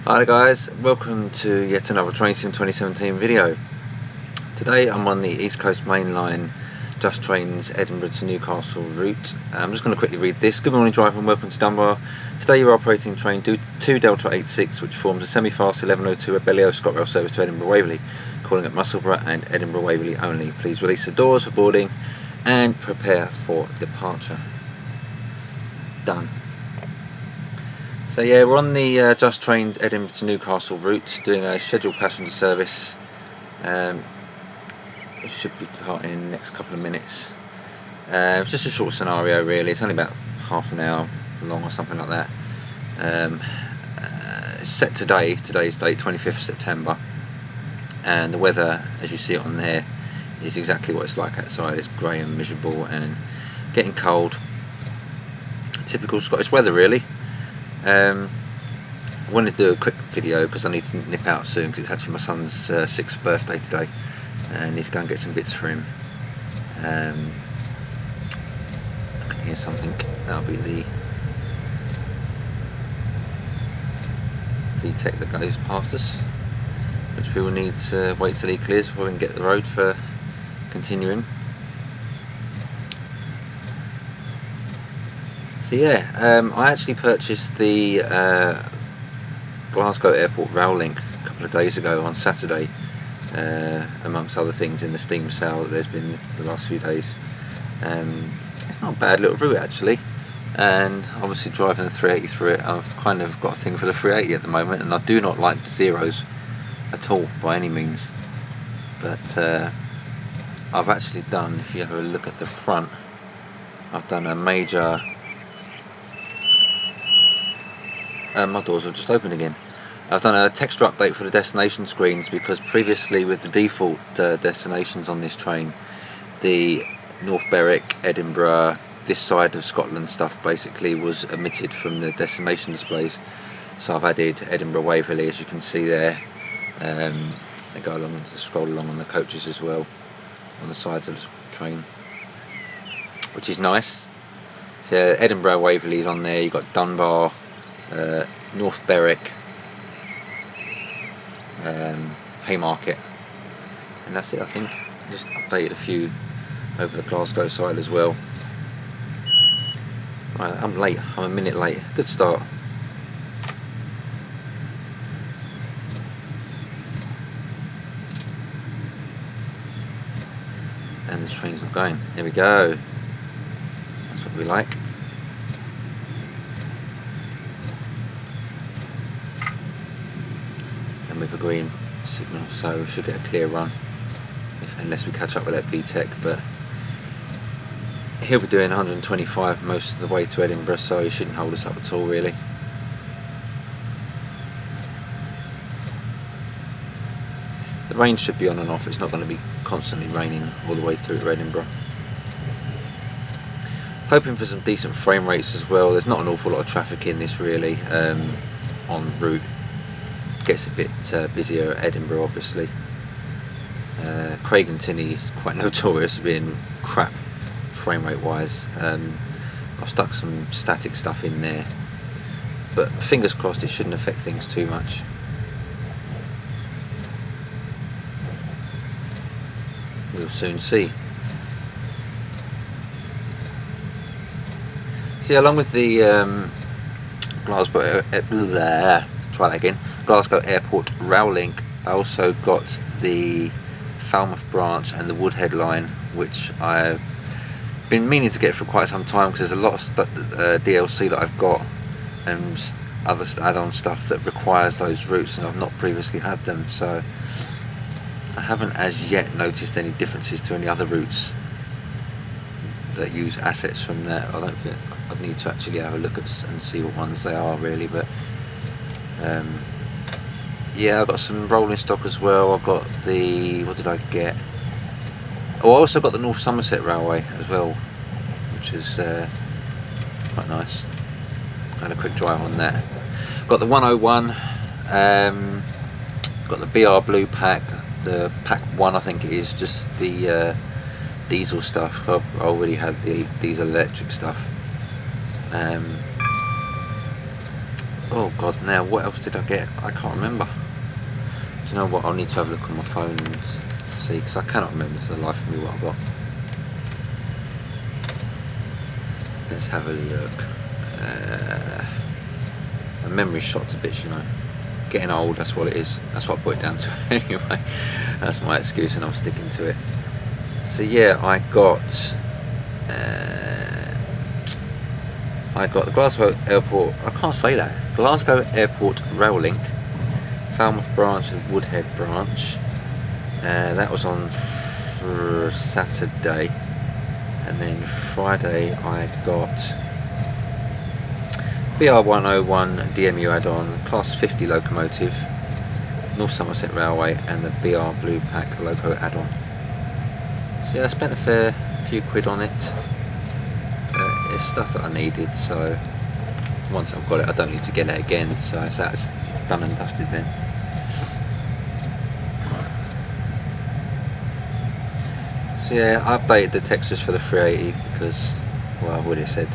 Hi guys, welcome to yet another Train Sim 2017 video. Today I'm on the East Coast Main Line Just Trains Edinburgh to Newcastle route. I'm just going to quickly read this. Good morning driver and welcome to Dunbar. Today you're operating train 2 Delta 86 which forms a semi-fast 1102 Abellio Scotrail service to Edinburgh Waverley, calling at Musselburgh and Edinburgh Waverley only. Please release the doors for boarding and prepare for departure. Done. So yeah, we're on the Just Trains Edinburgh to Newcastle route, doing a scheduled passenger service. It should be departing in the next couple of minutes. It's just a short scenario really, it's only about half an hour long or something like that. It's set today's date, 25th September, and the weather, as you see it on there, is exactly what it's like outside. It's grey and miserable and getting cold. Typical Scottish weather really. I wanted to do a quick video because I need to nip out soon because it's actually my son's 6th birthday today and I need to go and get some bits for him. I can hear something. That'll be the VTEC that goes past us, which we will need to wait till he clears before we can get the road for continuing. So yeah, I actually purchased the Glasgow Airport rail link a couple of days ago on Saturday, amongst other things in the Steam sale that there's been the last few days. It's not a bad little route actually, and obviously driving the 380 through it, I've kind of got a thing for the 380 at the moment, and I do not like Desiros at all by any means, but I've actually done, if you have a look at the front, I've done a major my doors have just opened again. I've done a texture update for the destination screens because previously with the default destinations on this train, the North Berwick, Edinburgh, this side of Scotland stuff basically was omitted from the destination displays. So I've added Edinburgh Waverley, as you can see there. They go along and scroll along on the coaches as well, on the sides of the train, which is nice. So Edinburgh Waverley is on there, you've got Dunbar, North Berwick, Haymarket, and that's it. I think just updated a few over the Glasgow side as well. Right, I'm late, I'm a minute late. Good start. And the train's not going. Here we go. That's what we like. With a green signal, so we should get a clear run unless we catch up with that VTEC, but he'll be doing 125 most of the way to Edinburgh, so he shouldn't hold us up at all really. The rain should be on and off, it's not going to be constantly raining all the way through to Edinburgh. Hoping for some decent frame rates as well. There's not an awful lot of traffic in this really, en route. Gets a bit busier at Edinburgh obviously. Craig and Tinney is quite notorious for being crap frame rate wise. I've stuck some static stuff in there, but fingers crossed it shouldn't affect things too much. We'll soon see. See, along with the Glasgow Airport rail link, I also got the Falmouth branch and the Woodhead line, which I've been meaning to get for quite some time because there's a lot of DLC that I've got and other add-on stuff that requires those routes, and I've not previously had them, so I haven't as yet noticed any differences to any other routes that use assets from there. I don't think I'd need to actually have a look at and see what ones they are really, but yeah, I've got some rolling stock as well. I've got the, what did I get? Oh, I also got the North Somerset Railway as well, which is quite nice. I had a quick drive on that. Got the 101, got the BR Blue pack, the pack 1 I think it is, just the diesel stuff. I already had the diesel electric stuff. Oh god, now what else did I get? I can't remember. Do you know what? I'll need to have a look on my phone and see, because I cannot remember for the life of me what I got. Let's have a look. My memory's shot to bits, you know. Getting old, that's what it is. That's what I put it down to anyway. That's my excuse and I'm sticking to it. So yeah, I got the Glasgow Airport, I can't say that, Glasgow Airport Rail Link, Falmouth branch and Woodhead branch. That was on Saturday, and then Friday I got BR101 DMU add-on, Class 50 locomotive, North Somerset Railway, and the BR Blue Pack loco add-on. So yeah, I spent a fair few quid on it. It's stuff that I needed, so once I've got it I don't need to get it again, so that's done and dusted then. So yeah, I updated the textures for the 380 because, well, I've already said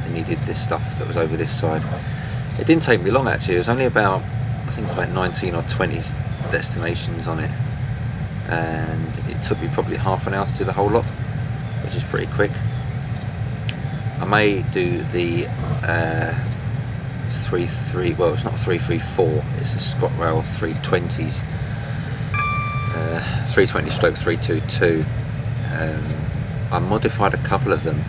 I needed this stuff that was over this side. It didn't take me long actually, it was only about, I think it's about 19 or 20 destinations on it, and it took me probably half an hour to do the whole lot, which is pretty quick. I may do the 33, well it's not 334, it's a Scotrail 320s, 320/322. I modified a couple of them,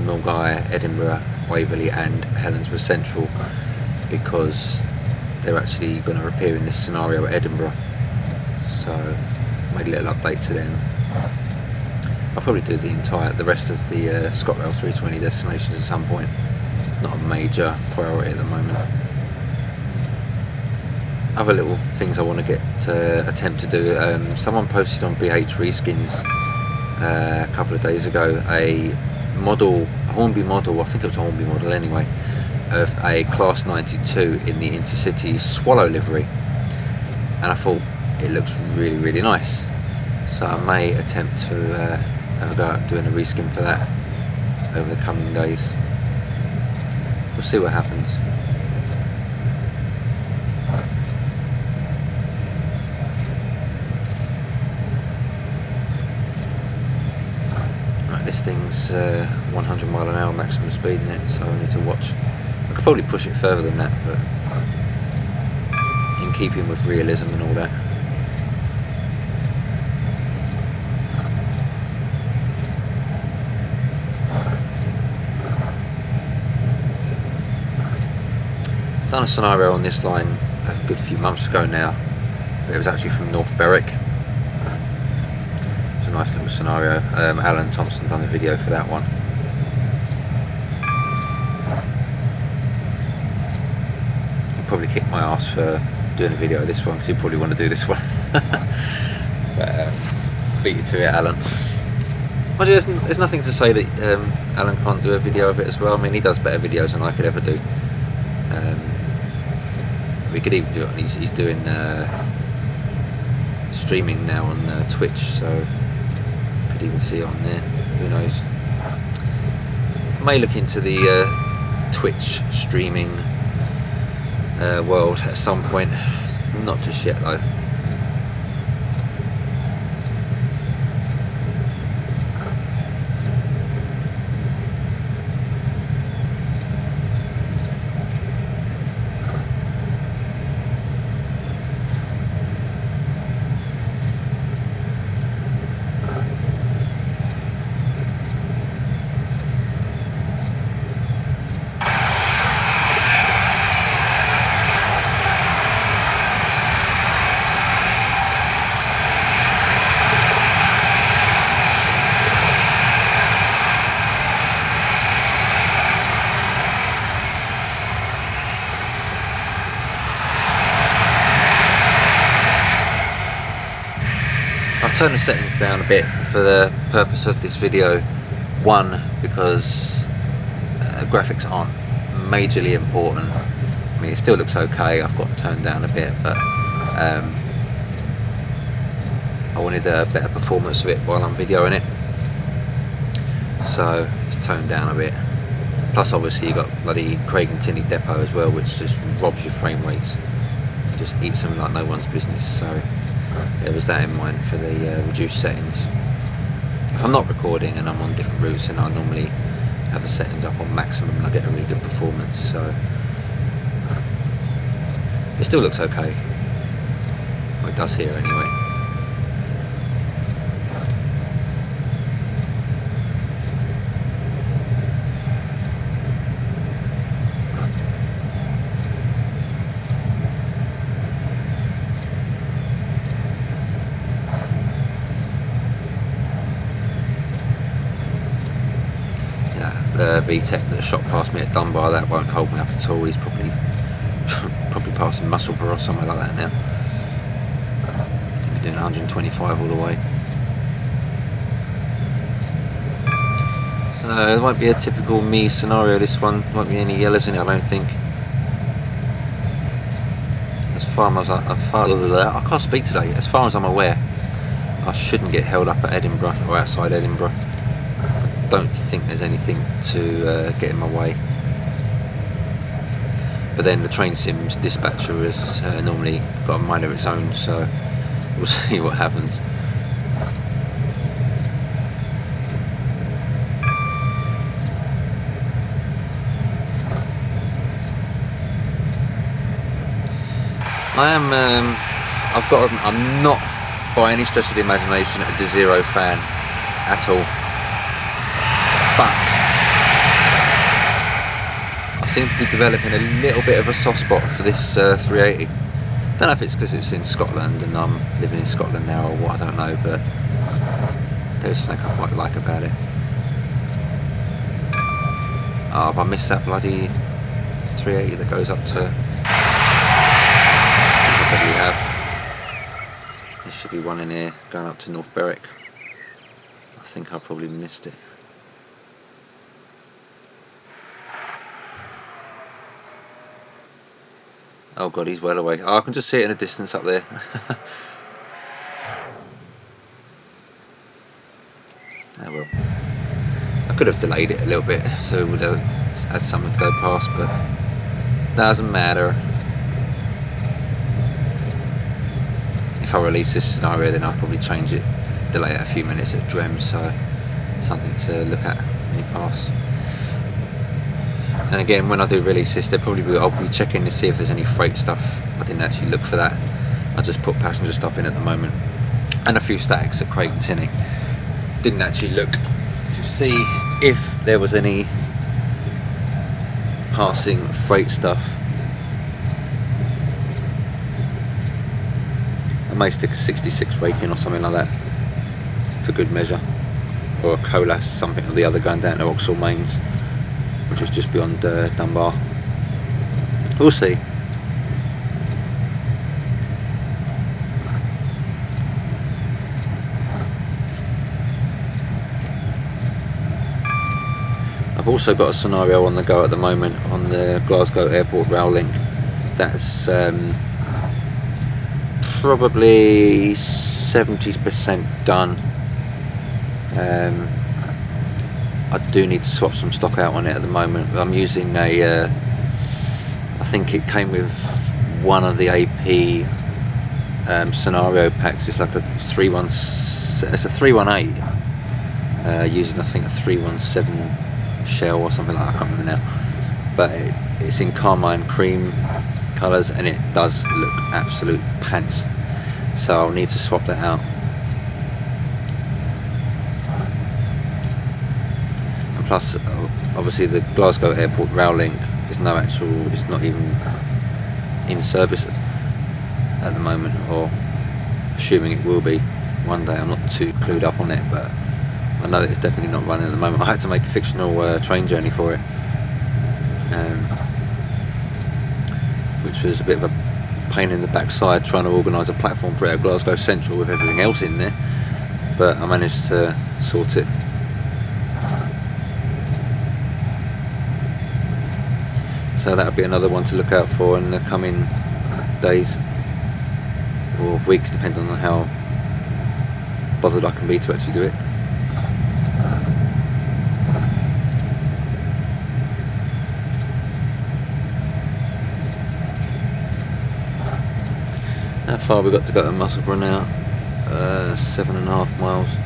Milngavie, Edinburgh, Waverley and Helensburgh Central, because they're actually going to appear in this scenario at Edinburgh, so made a little update to them. I'll probably do the rest of the Scotrail 320 destinations at some point. Not a major priority at the moment. Other little things I want to get attempt to do. Someone posted on BH Reskins a couple of days ago a Hornby model, I think it was a Hornby model anyway, of a Class 92 in the Intercity Swallow livery, and I thought it looks really, really nice. So I may attempt to have a go at doing a reskin for that over the coming days. We'll see what happens. Right, this thing's 100 mile an hour maximum speed in it, so I need to watch. I could probably push it further than that, but in keeping with realism and all that. Done a scenario on this line a good few months ago now. It was actually from North Berwick. It was a nice little scenario. Alan Thompson done a video for that one. He'll probably kick my ass for doing a video of this one because he'll probably want to do this one. But beat you to it, Alan. Well, there's nothing to say that Alan can't do a video of it as well. I mean, he does better videos than I could ever do. We could even do it. He's doing streaming now on Twitch, so could even see it on there. Who knows? I may look into the Twitch streaming world at some point. Not just yet though. I've turned the settings down a bit for the purpose of this video. One, because graphics aren't majorly important. I mean, it still looks okay. I've got it turned down a bit, but I wanted a better performance of it while I'm videoing it, so it's toned down a bit. Plus obviously you got bloody Craig and Tinney depot as well, which just robs your frame rates. It just eats them like no one's business. So there was that in mind for the reduced settings. If I'm not recording and I'm on different routes, then I normally have the settings up on maximum and I get a really good performance. So it still looks okay. Well, it does here anyway. The VTEC that shot past me at Dunbar, that won't hold me up at all. He's probably passing Musselburgh or somewhere like that now. He'll be doing 125 all the way. So it won't be a typical me scenario, this one. Won't be any yellows in it, I don't think. I can't speak today. As far as I'm aware, I shouldn't get held up at Edinburgh or outside Edinburgh. Don't think there's anything to get in my way. But then the train sims dispatcher has normally got a mind of its own, so we'll see what happens. I'm not by any stretch of the imagination a Desiro fan at all. But I seem to be developing a little bit of a soft spot for this 380. Don't know if it's because it's in Scotland and I'm living in Scotland now or what, I don't know, but there's something I quite like about it. Oh, have I missed that bloody 380 that goes up to... I probably have. There should be one in here going up to North Berwick. I think I probably missed it. Oh god, he's well away. Oh, I can just see it in the distance up there. Oh well. I could have delayed it a little bit so it would have had something to go past, but doesn't matter. If I release this scenario, then I'll probably change it, delay it a few minutes at Drem, so something to look at when you pass. And again, when I do release this, I'll be checking to see if there's any freight stuff. I didn't actually look for that. I just put passenger stuff in at the moment, and a few stacks at Craig and Tinney. Didn't actually look to see if there was any passing freight stuff. I may stick a 66 rake in or something like that for good measure, or a Colas, something or the other going down to Oxall Mains, which is just beyond Dunbar. We'll see. I've also got a scenario on the go at the moment on the Glasgow Airport rail link that's probably 70% done. I do need to swap some stock out on it at the moment. I'm using a I think it came with one of the AP scenario packs. It's like a 318 using I think a 317 shell or something like that, I can't remember now, but it's in carmine cream colours and it does look absolute pants, so I'll need to swap that out. Plus, obviously, the Glasgow Airport rail link is it's not even in service at the moment, or assuming it will be one day. I'm not too clued up on it, but I know that it's definitely not running at the moment. I had to make a fictional train journey for it, which was a bit of a pain in the backside trying to organise a platform for it at Glasgow Central with everything else in there, but I managed to sort it. So that'll be another one to look out for in the coming days or weeks, depending on how bothered I can be to actually do it. How far we got to go to Musselburgh now? 7.5 miles.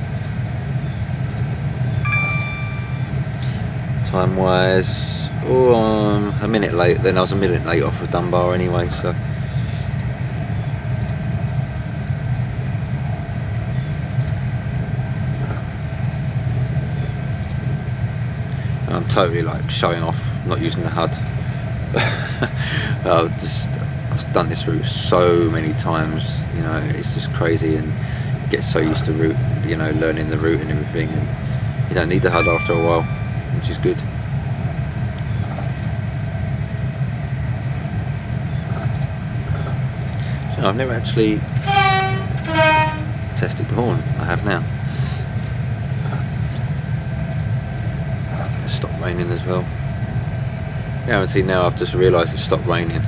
Time wise, I'm a minute late. Then I was a minute late off of Dunbar anyway, so I'm totally like showing off, not using the HUD. I've done this route so many times, you know, it's just crazy, and you get so used to route, you know, learning the route and everything, and you don't need the HUD after a while, which is good. So I've never actually tested the horn. I have now. It's stopped raining as well. Guarantee now I've just realised it's stopped raining.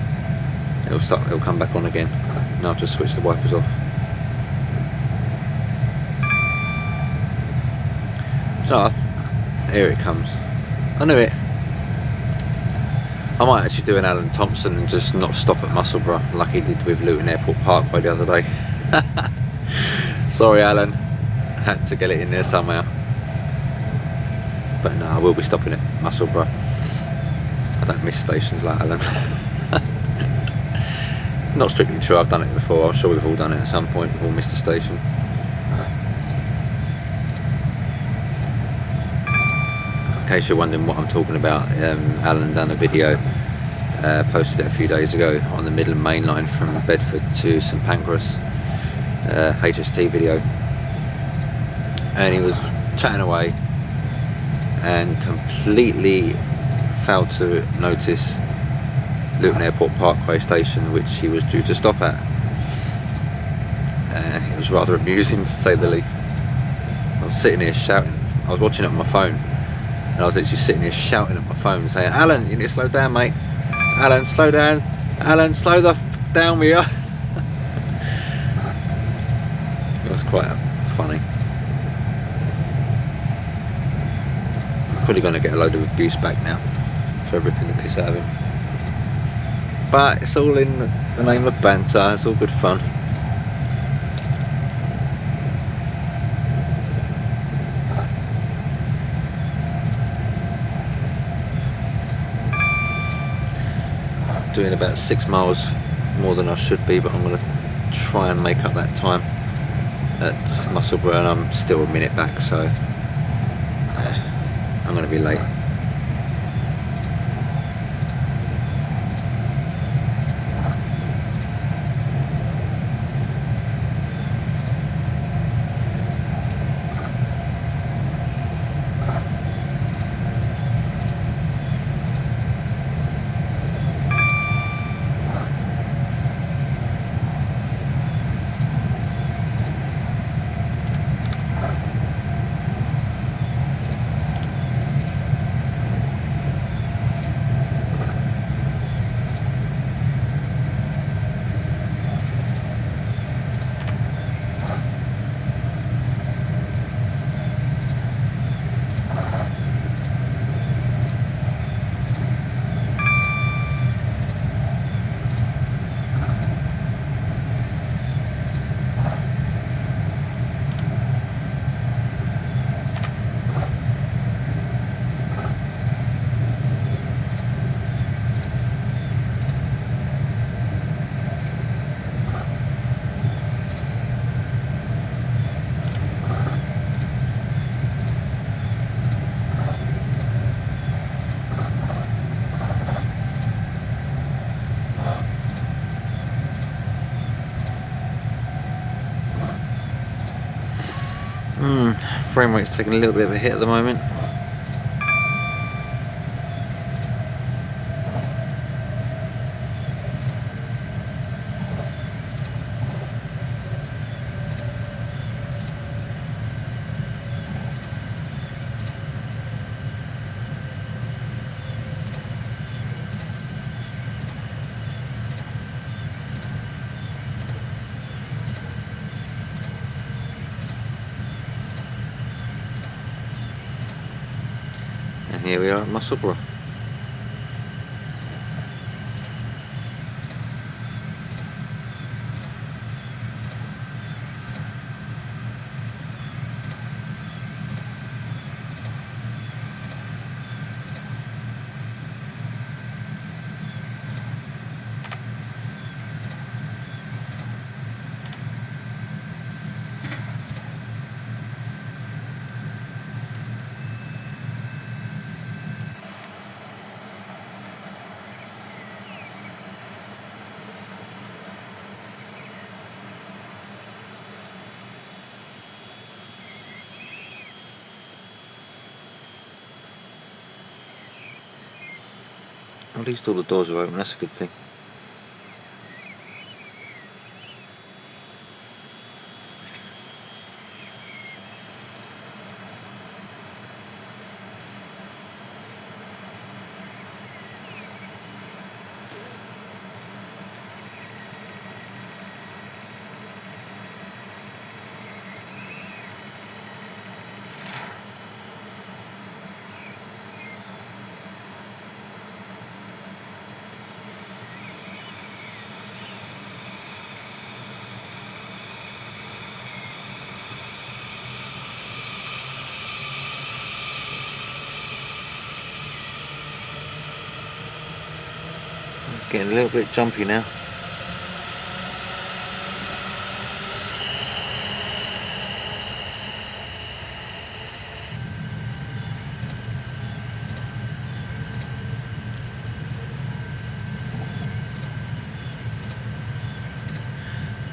It'll come back on again. Now I've just switched the wipers off. So here it comes. I knew it. I might actually do an Alan Thompson and just not stop at Musselburgh like he did with Luton Airport Parkway the other day. Sorry Alan, had to get it in there somehow. But no, I will be stopping at Musselburgh. I don't miss stations like Alan. Not strictly true, I've done it before. I'm sure we've all done it at some point. We've all missed a station. In case you're wondering what I'm talking about, Alan done a video, posted it a few days ago on the Midland Main Line from Bedford to St Pancras, HST video, and he was chatting away and completely failed to notice Luton Airport Parkway station, which he was due to stop at. It was rather amusing to say the least. I was sitting here shouting, I was watching it on my phone, and I was literally sitting here shouting at my phone saying, Alan, you need to slow down mate, Alan slow down, Alan slow the f down with you. It was quite funny. I'm probably going to get a load of abuse back now for ripping the piss out of him. But it's all in the name of banter, it's all good fun. Doing about 6 miles more than I should be, but I'm going to try and make up that time at Musselburgh, and I'm still a minute back, so I'm going to be late. Frame rate's taking a little bit of a hit at the moment. And here we are at Musselburgh. At least all the doors are open, that's a good thing. Getting a little bit jumpy now.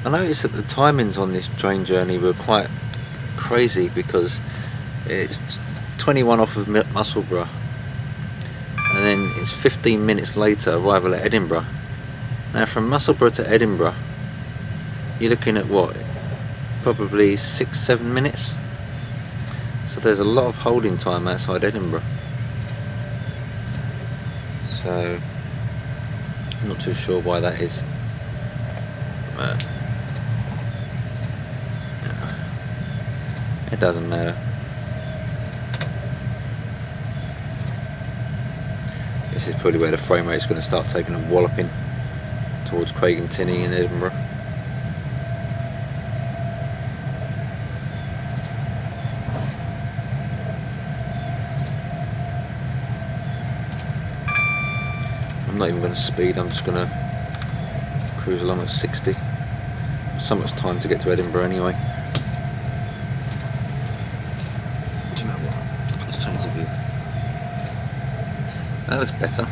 I noticed that the timings on this train journey were quite crazy because it's 21 off of Musselburgh and then it's 15 minutes later arrival at Edinburgh. Now from Musselburgh to Edinburgh you're looking at what, probably 6-7 minutes, so there's a lot of holding time outside Edinburgh, so I'm not too sure why that is, but it doesn't matter. This is probably where the frame rate is going to start taking a walloping towards Craig and Tinney in Edinburgh. I'm not even going to speed, I'm just going to cruise along at 60. So much time to get to Edinburgh anyway. Do you know what? Let's change the view. That looks better.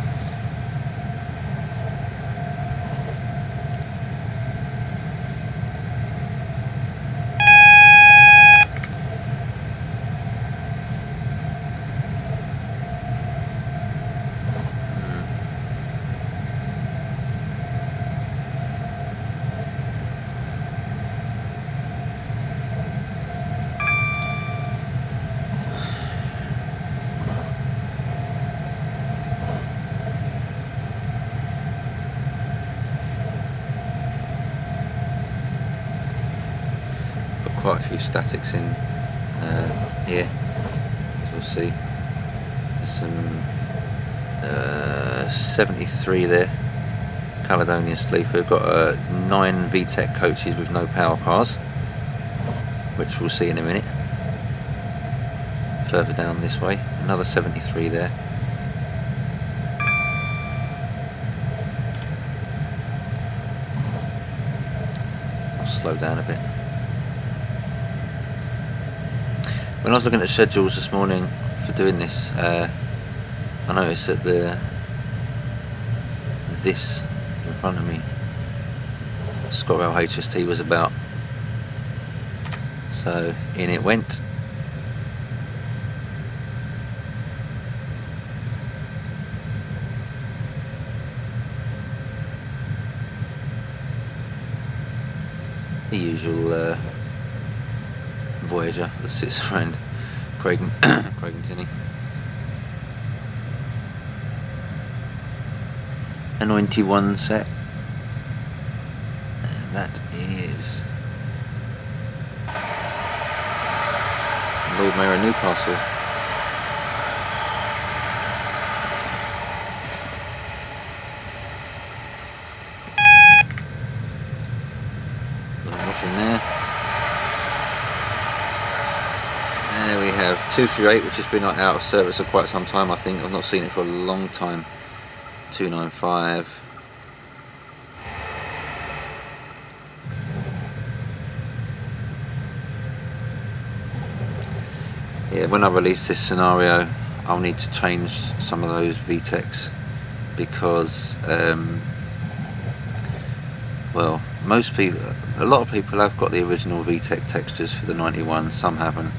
Quite a few statics in here, as we'll see. There's some 73 there, Caledonia Sleeper. We've got 9 VTEC coaches with no power cars, which we'll see in a minute. Further down this way, another 73 there. I'll slow down a bit. When I was looking at schedules this morning for doing this, I noticed that this in front of me, Scotrail HST, was about, so in it went. The usual Voyager that sits around Craig and Tinney. A 91 set, and that is Lord Mayor of Newcastle. Got a watch in there. There we have 238, which has been out of service for quite some time. I think I've not seen it for a long time. 295. Yeah, when I release this scenario, I'll need to change some of those VTECs because, well, a lot of people have got the original VTEC textures for the 91. Some haven't.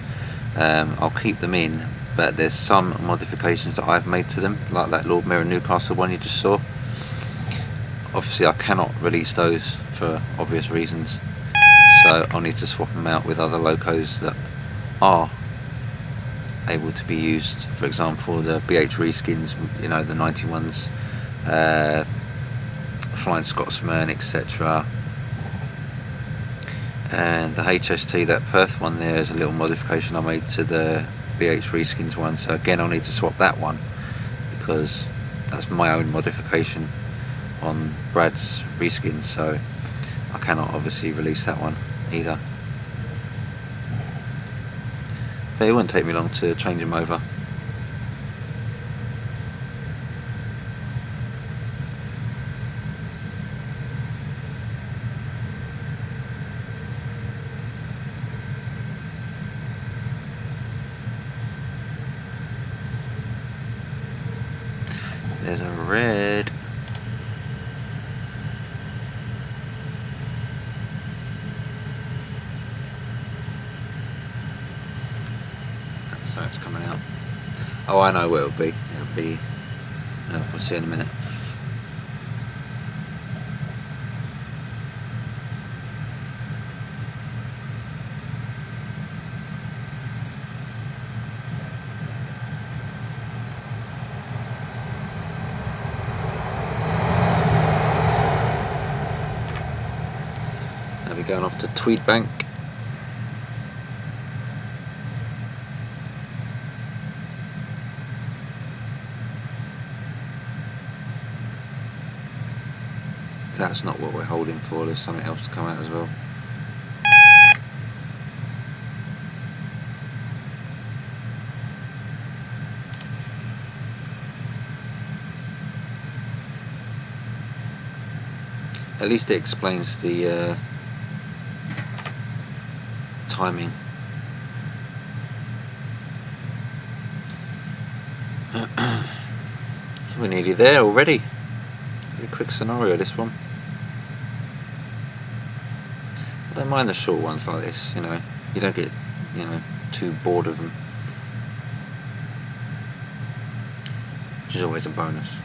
I'll keep them in, but there's some modifications that I've made to them, like that Lord Mayor Newcastle one you just saw. Obviously I cannot release those for obvious reasons, so I'll need to swap them out with other locos that are able to be used. For example, the BH reskins, you know, the 91s, Flying Scotsman, etc. And the HST, that Perth one there, is a little modification I made to the BH reskins one, so again I'll need to swap that one because that's my own modification on Brad's reskin, so I cannot obviously release that one either. But it wouldn't take me long to change them over. There's a red. So it's coming out. Oh, I know what it'll be. It'll be, we'll see in a minute. Now we're going off to Tweedbank. That's not what we're holding for, there's something else to come out as well. At least it explains the timing. We're nearly there already. Very quick scenario, this one. I don't mind the short ones like this, you know. You don't get, you know, too bored of them, which is always a bonus.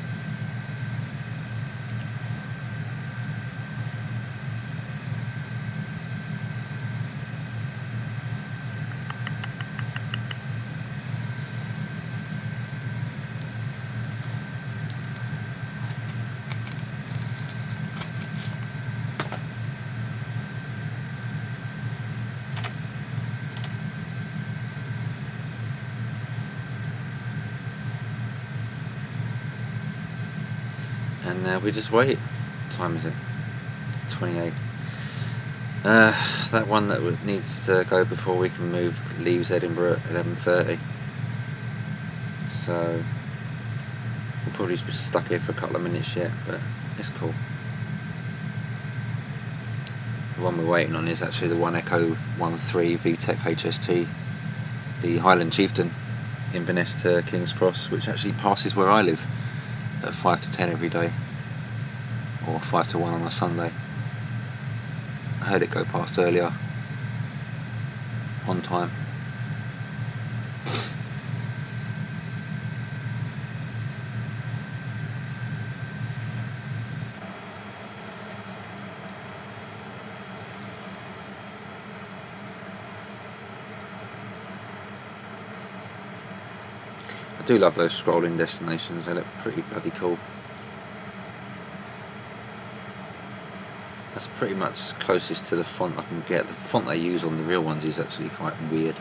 And we just wait. What time is it? 28. That one that needs to go before we can move leaves Edinburgh at 11:30. So we'll probably be stuck here for a couple of minutes yet, but it's cool. The one we're waiting on is actually the 1 Echo 13 VTEC HST, the Highland Chieftain, Inverness to King's Cross, which actually passes where I live at 5 to 10 every day, or 5 to 1 on a Sunday. I heard it go past earlier, on time. I do love those scrolling destinations, they look pretty bloody cool. That's pretty much closest to the font I can get. The font they use on the real ones is actually quite weird,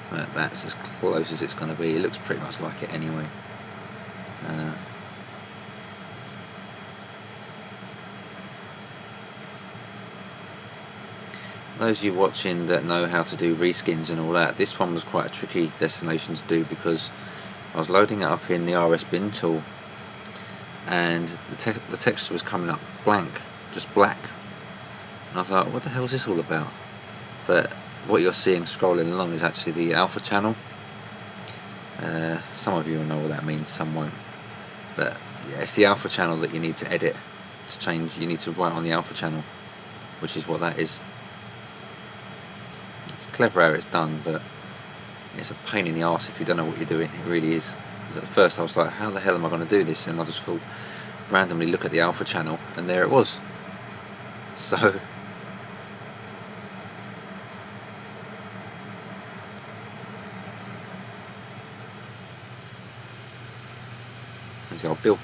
but that's as close as it's going to be. It looks pretty much like it anyway. Those of you watching that know how to do reskins and all that, this one was quite a tricky destination to do because I was loading it up in the RS bin tool and the texture was coming up blank, just black. And I thought, what the hell is this all about? But what you're seeing scrolling along is actually the alpha channel. Some of you will know what that means, some won't. But yeah, it's the alpha channel that you need to edit to change. You need to write on the alpha channel, which is what that is. It's clever how it's done, but It's a pain in the arse if you don't know what you're doing. It really is. At first I was like, how the hell am I going to do this? And I just thought, randomly look at the alpha channel, and there it was. So there's the old bill.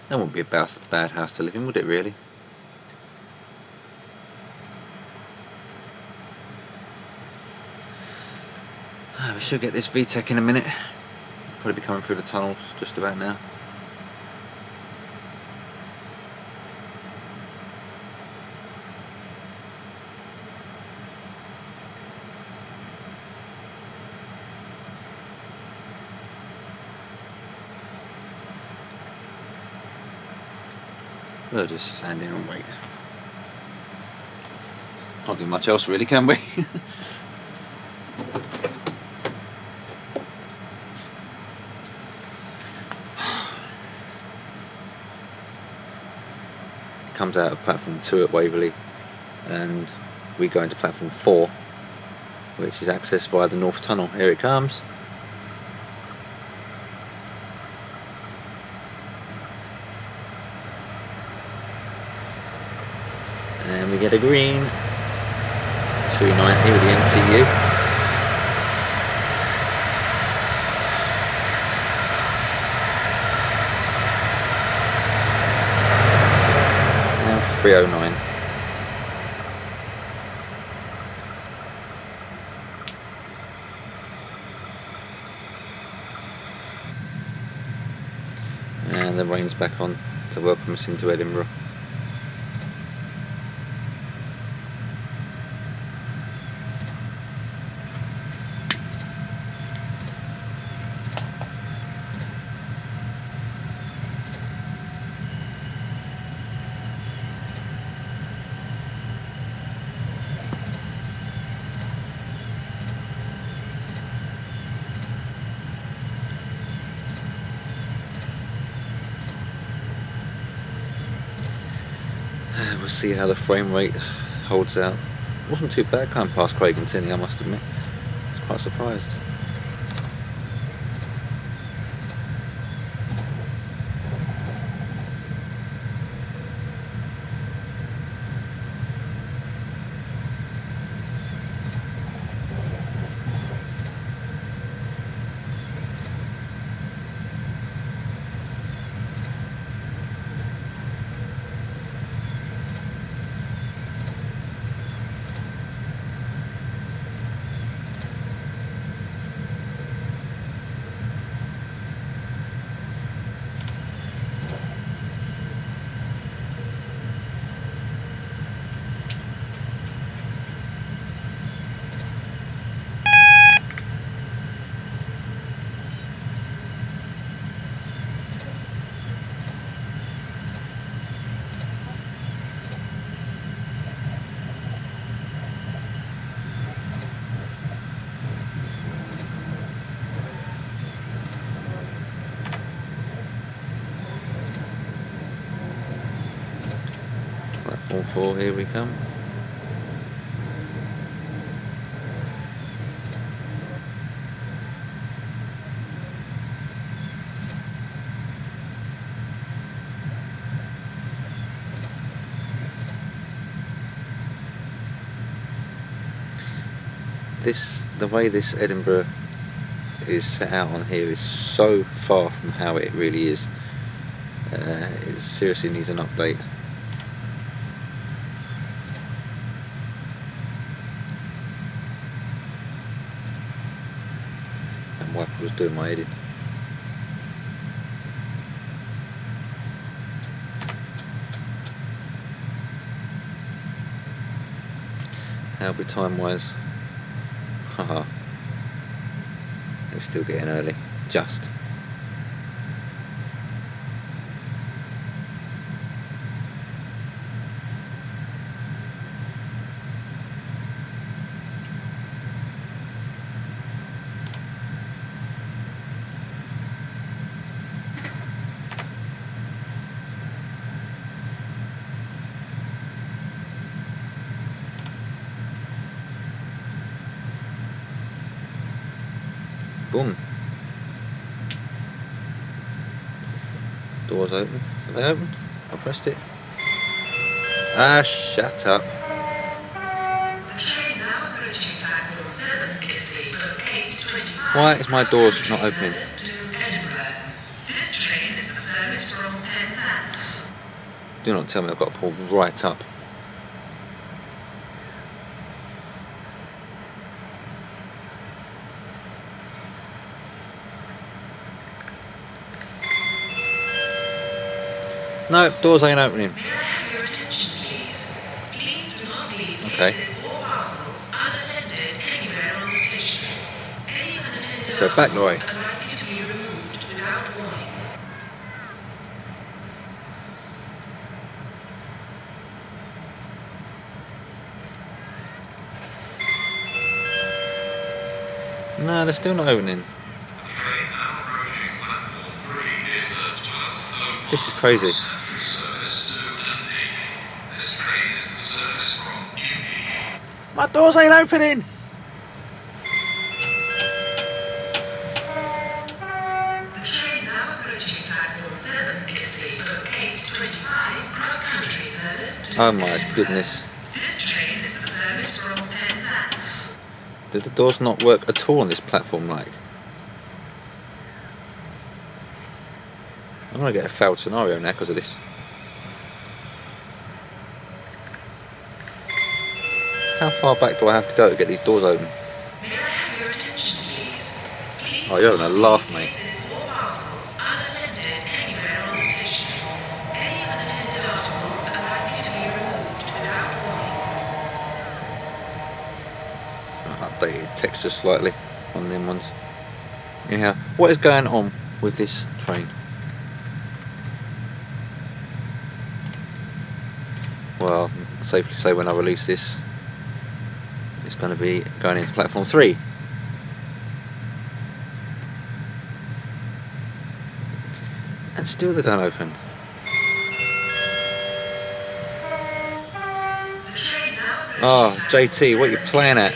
That wouldn't be a bad house to live in, would it really? We should get this VTEC in a minute. Probably be coming through the tunnels just about now. We'll just stand here and wait. Can't do much else really, can we? Comes out of platform 2 at Waverley, and we go into platform 4, which is accessed via the North Tunnel. Here it comes. And we get a green 290 with the MTU. Now 309. And the rain's back on to welcome us into Edinburgh. We'll see how the frame rate holds out. Wasn't too bad coming past Craig and Tinney, I must admit. I was quite surprised. Platform 4, here we come. The way this Edinburgh is set out on here is so far from how it really is. It seriously needs an update. And Wiper was doing my edit. How be time wise? Haha. We're still getting early. Just. Boom. Doors open. Are they open? I pressed it. Ah, shut up. Why is my doors not opening? Do not tell me I've got to pull right up. No, doors ain't opening. Okay. Let's go back, Laurie. No, they're still not opening. This is crazy. My doors ain't opening! Oh my goodness. Did the doors not work at all on this platform, like? I'm gonna get a failed scenario now because of this. How far back do I have to go to get these doors open? Oh, you're having a laugh, mate. Updated texture slightly on them ones. Anyhow, what is going on with this train? Well, I can safely say when I release this, it's going to be going into platform 3. And still they don't open. Oh, JT, what are you playing at?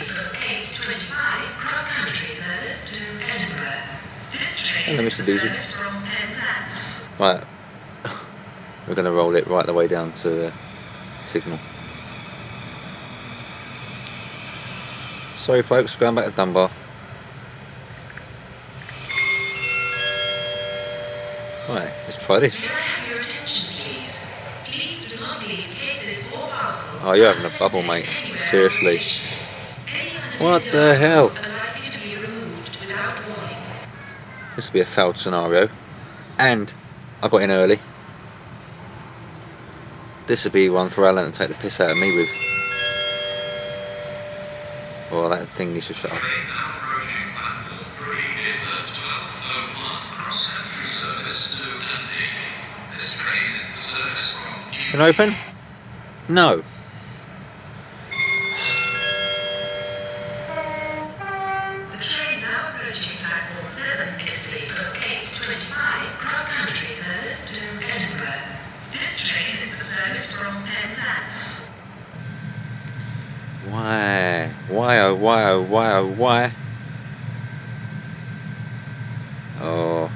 Hello, Mr. Diesel. Right, we're going to roll it right the way down to the signal. Sorry folks, going back to Dunbar. Right, let's try this. Oh, you're having a bubble, mate. Seriously. What the hell? This will be a failed scenario. And I got in early. This would be one for Alan to take the piss out of me with. Oh, that thing needs to shut up. Can I open? No. The train now approaching platform 7 is the 8:25 cross-country service to Edinburgh. This train is the service from Penzance. Why? Why, oh, why, oh, why, oh, why? Oh.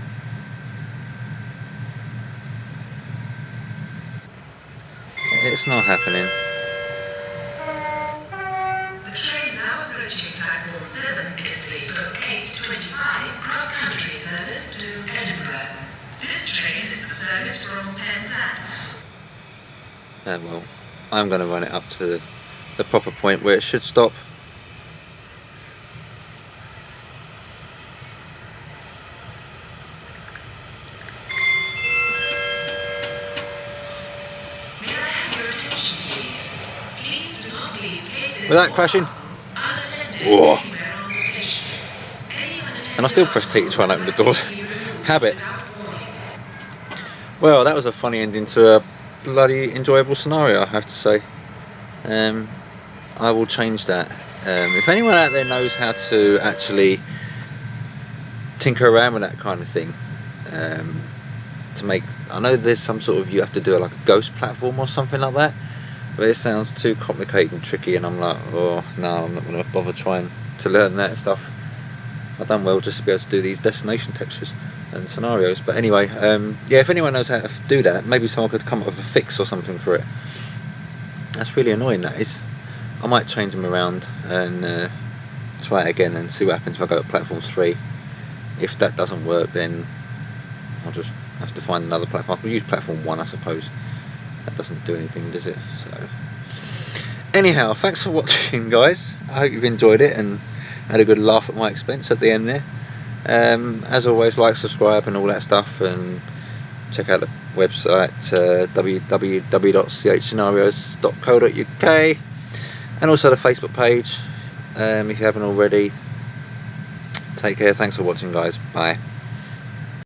It's not happening. The train now approaching platform 7 is the 8:25 cross-country service to Edinburgh. This train is the service from Penzance. Well, I'm going to run it up to the proper point where it should stop. Without crashing. Whoa. And I still press T to try and open the doors. Habit. Well, that was a funny ending to a bloody enjoyable scenario, I have to say. I will change that. If anyone out there knows how to actually tinker around with that kind of thing, to make, I know there's some sort of, you have to do like a ghost platform or something like that, but it sounds too complicated and tricky, and I'm like, oh no, I'm not going to bother trying to learn that stuff. I've done well just to be able to do these destination textures and scenarios. But anyway, yeah, if anyone knows how to do that, maybe someone could come up with a fix or something for it. That's really annoying, that is. I might change them around and try it again and see what happens if I go to platforms 3. If that doesn't work, then I'll just have to find another platform. I'll use platform 1, I suppose. That doesn't do anything, does it? So anyhow, thanks for watching, guys. I hope you've enjoyed it and had a good laugh at my expense at the end there. As always, like, subscribe and all that stuff, and check out the website www.chscenarios.co.uk, and also the Facebook page if you haven't already. Take care, thanks for watching, guys. Bye.